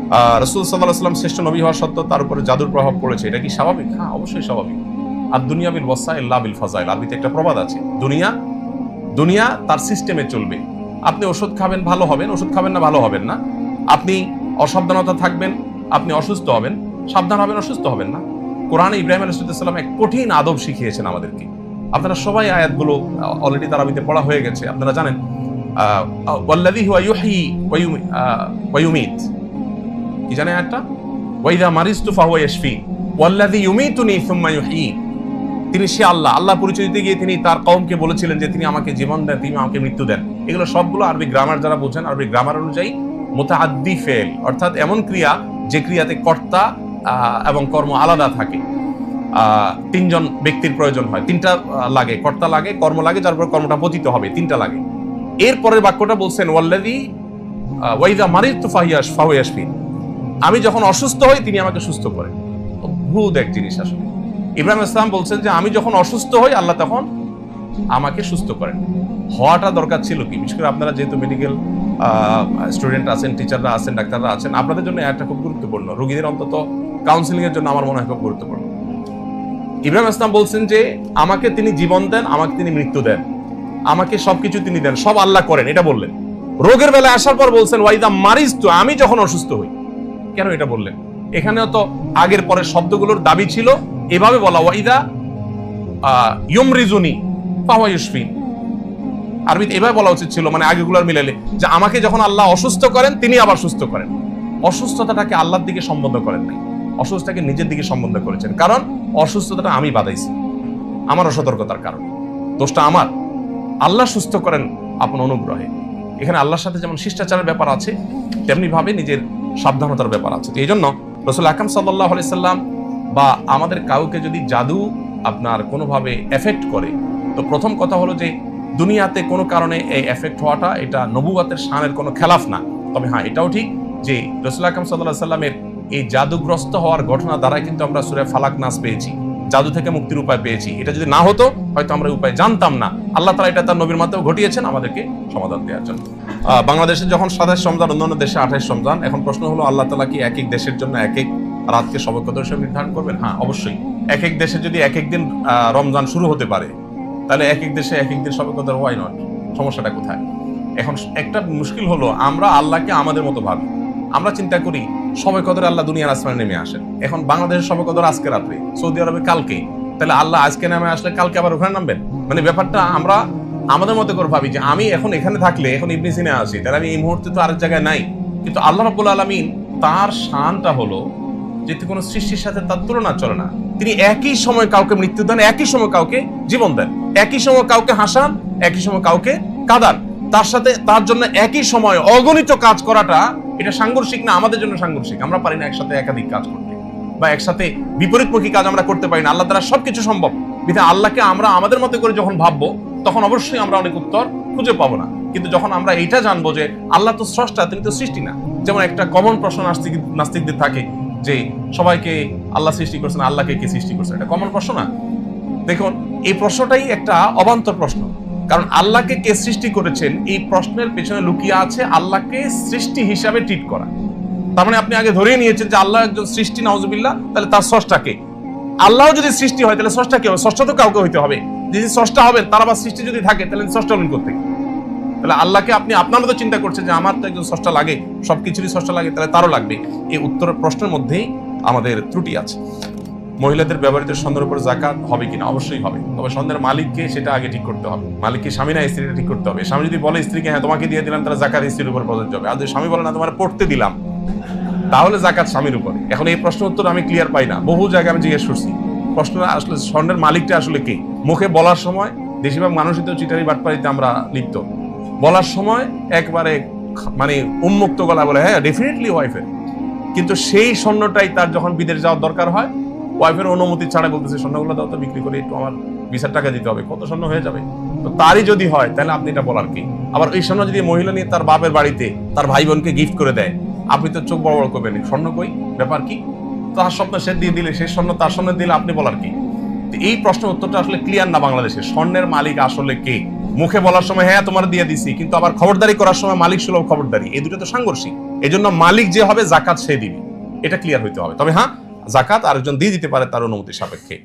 রাসূল সাল্লাল্লাহু আলাইহি ওয়াসাল্লাম শ্রেষ্ঠ নবী হওয়া সত্ত্বেও তার উপরে জাদুর প্রভাব পড়েছে, এটা কি স্বাভাবিক? হ্যাঁ, অবশ্যই স্বাভাবিক। আর দুনিয়া বিল ওয়াসাইল লা বিল ফাজাইল, আরবিতে একটা প্রবাদ আছে, দুনিয়া তার সিস্টেমে চলবে। আপনি ওষুধ খাবেন, ভালো হবেন, ওষুধ খাবেন না, ভালো হবেন না। আপনি অসাবধানতা থাকবেন, আপনি অসুস্থ হবেন, সাবধান হবেন, অসুস্থ হবেন না। কোরআনে ইব্রাহিম আলাইহিস সালাম এক কঠিন আদব শিখিয়েছেন আমাদেরকে। আপনারা সবাই আয়াতগুলো অলরেডি তারাবিতে পড়া হয়ে গেছে, আপনারা জানেন। ওয়াল্লাযী হুয়া ইউহয়ী ওয়া ইউমীত, কি জানেন আয়াতটা? ওয়া ইযা মারিজতু ফাহুয়া ইয়াশফিন ওয়াল্লাযী ইউমীতুনি সুম্মা ইউহয়ীন। তিনি সে আল্লাহ পরিচয় দিতে গিয়ে তিনি তার কওমকে বলেছিলেন যে তিনি আমাকে জীবন দেন, তিনি আমাকে মৃত্যু দেন। এগুলো সবগুলো আরবি গ্রামার যারা বোঝেন, আরবি গ্রামার অনুযায়ী মুতাআদ্দি ফেল, অর্থাৎ এমন ক্রিয়া যে ক্রিয়াতে কর্তা এবং কর্ম আলাদা থাকে। তিনজন ব্যক্তির প্রয়োজন হয়, তিনটা লাগে, কর্তা লাগে, কর্ম লাগে, যার উপর কর্মটা পতিত হবে, তিনটা লাগে। এর পরের বাক্যটা বলছেন ওয়াল্লাযী ওয়া ইযা মারিজতু ফাহুয়া ইয়াশফিন, আমি যখন অসুস্থ হই তিনি আমাকে সুস্থ করেন। অদ্ভুত এক জিনিস আসলে। ইব্রাহিম ইসলাম বলছেন যে আমি যখন অসুস্থ হই আল্লাহ তখন আমাকে সুস্থ করেন। হওয়াটা দরকার ছিল কি? বিশেষ করে আপনারা যেহেতু মেডিকেল স্টুডেন্ট আছেন, টিচাররা আছেন, ডাক্তাররা আছেন, আপনাদের জন্য একটা খুব গুরুত্বপূর্ণ, রোগীদের অন্তত কাউন্সিলিং এর জন্য আমার মনে হয় খুব গুরুত্বপূর্ণ। ইব্রাহিম ইসলাম বলছেন যে আমাকে তিনি জীবন দেন, আমাকে তিনি মৃত্যু দেন, আমাকে সবকিছু তিনি দেন, সব আল্লাহ করেন, এটা বললেন। রোগের বেলায় আসার পর বলছেন ওয়াইদা মারিজতু, আমি যখন অসুস্থ হই। কেন এটা বললেন? এখানেও তো আগের পরের শব্দগুলোর দাবি ছিল এভাবে বলা, ওয়াইদা ইউমরিজুনি ফাহুয়া ইউশফিন। আরবিতে এভাবে বলা উচিত ছিল, মানে আগেগুলোর মিলালে, যে আমাকে যখন আল্লাহ অসুস্থ করেন তিনি আবার সুস্থ করেন। অসুস্থতাটাকে আল্লাহর দিকে সম্বন্ধ করেন নাই, অসুস্থতাকে নিজের দিকে সম্বন্ধ করেছেন। কারণ অসুস্থতাটা আমি বাধাইছি, আমার অসতর্কতার কারণে, দোষটা আমার। আল্লাহ সুস্থ করেন আপন অনুগ্রহে। এখানে আল্লাহর সাথে যেমন শিষ্টাচারের ব্যাপার আছে, তেমনি ভাবে নিজের সাবধানতার ব্যাপার আছে। এই জন্য রাসূল আকরাম সাল্লাল্লাহু আলাইহি সাল্লাম বা আমাদের কাউকে যদি জাদু আপনার কোনোভাবে এফেক্ট করে, তো প্রথম কথা হলো যে দুনিয়াতে কোনো কারণে এই এফেক্ট হওয়াটা এটা নবুওয়াতের শানের কোনো খেলাফ না। তবে হ্যাঁ, এটাও ঠিক যে রাসূল আকরাম সাল্লাল্লাহু আলাইহি সাল্লামের এই জাদুগ্রস্ত হওয়ার ঘটনা দ্বারা কিন্তু আমরা সূরা ফালাক নাস পেয়েছি, জাদু থেকে মুক্তির উপায় পেয়েছি। এটা যদি না হতো হয়তো আমরা উপায় জানতাম না। আল্লাহ তাআলা এটা তার নবীর মাধ্যমে ঘটিয়েছেন আমাদেরকে সমাধান দেওয়ার জন্য। বাংলাদেশে যখন 27 রমজান, অন্যান্য দেশে 28 রমজান। এখন প্রশ্ন হলো আল্লাহ তাআলা কি এক এক দেশের জন্য এক এক রাতকে শবে কদর হিসেবে নির্ধারণ করবেন? হ্যাঁ, অবশ্যই। এক এক দেশে যদি এক এক দিন রমজান শুরু হতে পারে, তাহলে এক এক দেশে এক এক দিন শবে কদর, ওয়াই নট? সমস্যাটা কোথায়? এখন একটা মুশকিল হলো আমরা আল্লাহকে আমাদের মতো ভাবি। আমরা চিন্তা করি শবে কদর আল্লাহ দুনিয়ার আসমানে নেমে আসেন। এখন বাংলাদেশের শবে কদর আজকে রাত্রে, সৌদি আরবে কালকে, তাহলে আল্লাহ আজকে নেমে আসলে কালকে আবার ওখানে নামবেন? মানে ব্যাপারটা আমরা আমাদের মতো করে ভাবি যে আমি এখন এখানে থাকলে, এখন ইবনে সিনা আছি, তাহলে আমি এই মুহূর্তে তো আরেক জায়গায় নাই। কিন্তু আল্লাহ রাব্বুল আলামিন, তার শানটা হলো যে কোনো সৃষ্টির সাথে তার তুলনা চলে না। তিনি একই সময় কাউকে মৃত্যু দেন, একই সময় কাউকে জীবন দেন, একই সময় কাউকে হাসান, একই সময় কাউকে কাঁদান। তার সাথে তার জন্য একই সময় অগণিত কাজ করাটা এটা সাংঘর্ষিক না? আমাদের জন্য সাংঘর্ষিক। আমরা পারি না একসাথে একাধিক কাজ করতে, বা একসাথে বিপরীতমুখী কাজ আমরা করতে পারি না। আল্লাহ দ্বারা সবকিছু সম্ভব। বিধায় আল্লাহকে আমরা আমাদের মতো করে যখন ভাববো, তখন অবশ্যই আমরা অনেক উত্তর খুঁজে পাবো না। কিন্তু যখন আমরা এইটা জানবো যে আল্লাহ তো স্রষ্টা, তিনি তো সৃষ্টি না। যেমন একটা কমন প্রশ্ন নাস্তিকদের থাকে যে সবাইকে আল্লাহ সৃষ্টি করছেন, আল্লাহকে কে সৃষ্টি করছেন? এটা কমন প্রশ্ন না? দেখুন, এই প্রশ্নটাই একটা অবান্তর প্রশ্ন। কারণ আল্লাহকে কে সৃষ্টি করেছেন, এই প্রশ্নের পেছনে লুকিয়ে আছে আল্লাহকে সৃষ্টি হিসাবে ট্রিট করা। তার মানে আপনি আগে ধরেই নিয়েছেন যে আল্লাহ একজন সৃষ্টি, নাউজুবিল্লাহ, তাহলে তার স্রষ্টাকে। আল্লাহ যদি সৃষ্টি হয় তাহলে স্রষ্টা কে হবে? স্রষ্টা তো কাউকে হইতে হবে। যদি স্রষ্টা হবেন, তার আবার সৃষ্টি যদি থাকে, তাহলে স্রষ্টা হলেন কোত্থেকে? তাহলে আল্লাহকে আপনি আপনার মতো চিন্তা করছেন যে আমার তো একজন স্রষ্টা লাগে, সবকিছুরই স্রষ্টা লাগে, তাহলে তারও লাগবে। এই উত্তর প্রশ্নের মধ্যেই আমাদের ত্রুটি আছে। মহিলাদের ব্যবহৃত স্বর্ণের উপর যাকাত হবে কিনা? অবশ্যই হবে। তবে স্বর্ণের মালিককে সেটা আগে ঠিক করতে হবে। মালিককে স্বামী না স্ত্রীটা ঠিক করতে হবে। স্বামী যদি বলে স্ত্রীকে হ্যাঁ তোমাকে দিয়ে দিলাম, তাহলে যাকাত স্ত্রীর উপর প্রযোজ্য হবে। আর যদি স্বামী বলে না তোমার পড়তে দিলাম, তাহলে যাকাত স্বামীর উপরে। এখন এই প্রশ্ন উত্তর আমি ক্লিয়ার পাই না, বহু জায়গায় আমি জিজ্ঞেস করছি। প্রশ্নটা আসলে স্বর্ণের মালিকটা আসলে কে? মুখে বলার সময় বেশিরভাগ মানুষই তো চিটারি বাটপারিতে আমরা লিপ্ত। বলার সময় একবারে মানে উন্মুক্ত গলা বলে হ্যাঁ ডেফিনেটলি ওয়াইফের, কিন্তু সেই স্বর্ণটাই তার যখন বিদেশ যাওয়ার দরকার হয়, ওয়াইফের অনুমতি ছাড়া বলতেছে স্বর্ণগুলো দাও তো, বিক্রি করে একটু আমার ভিসার টাকা দিতে হবে, কত স্বর্ণ হয়ে যাবে। তো তারই যদি হয় তাহলে আপনি এটা বলার কি? আবার এই স্বর্ণ যদি মহিলা নিয়ে তার বাপের বাড়িতে তার ভাই বোনকে গিফট করে দেয়, আপনি তো চোখ বড় বড় করবেন, স্বর্ণ কই, ব্যাপার কি? তার স্বপ্ন সে দিয়ে দিলে, সেই স্বর্ণ তার সামনে দিলে আপনি বলার কি? এই প্রশ্নের উত্তরটা আসলে ক্লিয়ার না বাংলাদেশে। স্বর্ণের মালিক আসলে কে? মুখে বলার সময় হ্যাঁ তোমার দিয়ে দিছি, কিন্তু আবার খবরদারি করার সময় মালিক সুলভ খবরদারি। এই দুটো তো সাংঘর্ষিক। এজন্য মালিক যে হবে জাকাত সে দিবে, এটা ক্লিয়ার হইতে হবে। তবে হ্যাঁ, জাকাত আরেকজন দিয়ে দিতে পারে তার অনুমতি সাপেক্ষে।